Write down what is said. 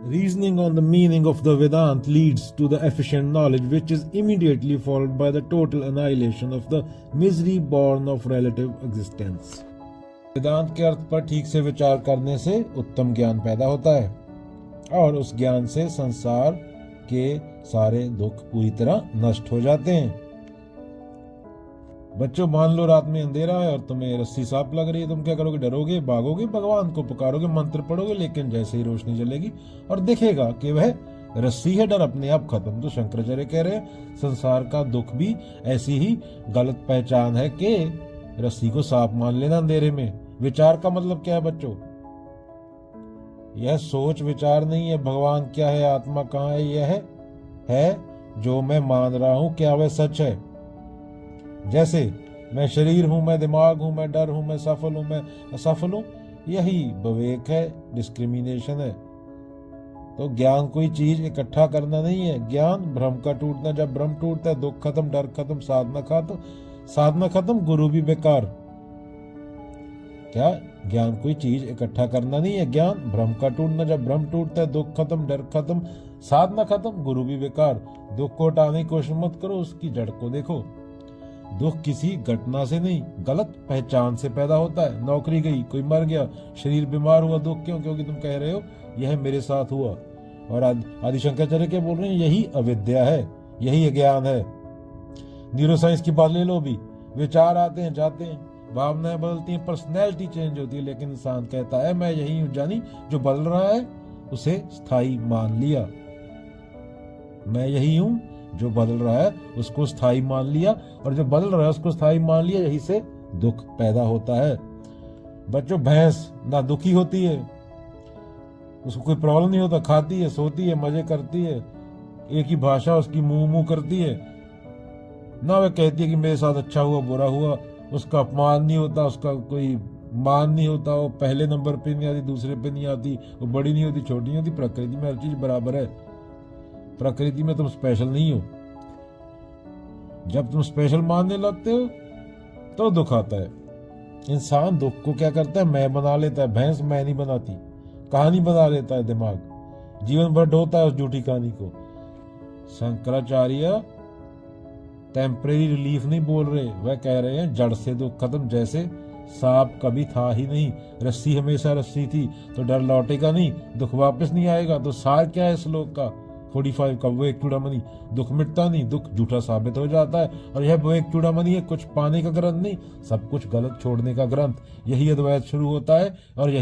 Reasoning on the meaning of the Vedant leads to the efficient knowledge, which is immediately followed by the total annihilation of the misery born of relative existence. वेदांत के अर्थ पर ठीक से विचार करने से उत्तम ज्ञान पैदा होता है और उस ज्ञान से संसार के सारे दुख पूरी तरह नष्ट हो जाते हैं। बच्चों, मान लो रात में अंधेरा है और तुम्हें रस्सी सांप लग रही है, तुम क्या करोगे? डरोगे, भागोगे, भगवान को पुकारोगे, मंत्र पढ़ोगे, लेकिन जैसे ही रोशनी जलेगी और दिखेगा कि वह रस्सी है, डर अपने आप खत्म। तो शंकराचार्य कह रहे हैं संसार का दुख भी ऐसी ही गलत पहचान है कि रस्सी को सांप मान लेना अंधेरे में। विचार का मतलब क्या है बच्चों? यह सोच विचार नहीं है भगवान क्या है, आत्मा कहाँ है, यह है जो मैं मान रहा हूं क्या वह सच है। जैसे मैं शरीर हूं, मैं दिमाग हूं, मैं डर हूं, मैं सफल हूं, मैं असफल हूं, यही विवेक है, डिस्क्रिमिनेशन है। तो ज्ञान कोई चीज इकट्ठा करना नहीं है, ज्ञान भ्रम का टूटना। जब भ्रम टूटता है दुख खत्म, डर खत्म, साधना खत्म, गुरु भी बेकार। क्या? ज्ञान कोई चीज इकट्ठा करना नहीं है, ज्ञान भ्रम का टूटना। जब भ्रम टूटता है दुख खत्म, डर खत्म, साधना खत्म, गुरु भी बेकार। दुख को हटाने की कोशिश मत करो, उसकी जड़ को देखो। दुख किसी घटना से नहीं, गलत पहचान से पैदा होता है। नौकरी गई, कोई मर गया, शरीर बीमार हुआ, दुख क्यों? क्योंकि तुम कह रहे हो यह मेरे साथ हुआ। और आदि शंकराचार्य क्या बोल रहे हैं? यही अविद्या है, यही अज्ञान है। न्यूरोसाइंस की बात ले लो भी, विचार आते हैं जाते हैं, भावनाएं बदलती हैं, पर्सनैलिटी चेंज होती है, लेकिन इंसान कहता है मैं यही हूं। जानी जो बदल रहा है उसे स्थायी मान लिया। मैं यही हूं, जो बदल रहा है उसको स्थायी मान लिया, और जो बदल रहा है उसको स्थायी मान लिया, यही से दुख पैदा होता है। बच्चों, भैंस ना दुखी होती है, उसको कोई प्रॉब्लम नहीं होता, खाती है, सोती है, मजे करती है, एक ही भाषा उसकी मुंह मुंह करती है ना। वह कहती है कि मेरे साथ अच्छा हुआ बुरा हुआ, उसका अपमान नहीं होता, उसका कोई मान नहीं होता, वो पहले नंबर पे नहीं आती, दूसरे पे नहीं आती, वो बड़ी नहीं होती, छोटी नहीं होती। प्रकृति में हर चीज बराबर है, प्रकृति में तुम स्पेशल नहीं हो। जब तुम स्पेशल मानने लगते हो तो दुख आता है। इंसान दुख को क्या करता है? मैं बना लेता है। भैंस मैं नहीं बनाती, कहानी बना लेता है दिमाग, जीवन भर ढोता है उस झूठी कहानी को। शंकराचार्य टेम्परेरी रिलीफ नहीं बोल रहे, वह कह रहे हैं जड़ से दुख खत्म। जैसे सांप कभी था ही नहीं, रस्सी हमेशा रस्सी थी, तो डर लौटेगा नहीं, दुख वापस नहीं आएगा। तो सार क्या है श्लोक का 45 का? वो एक चूड़ामणि। दुख मिटता नहीं, दुख झूठा साबित हो जाता है। और यह वो एक चूड़ामणि है, कुछ पाने का ग्रंथ नहीं, सब कुछ गलत छोड़ने का ग्रंथ। यही अद्वैत शुरू होता है और यही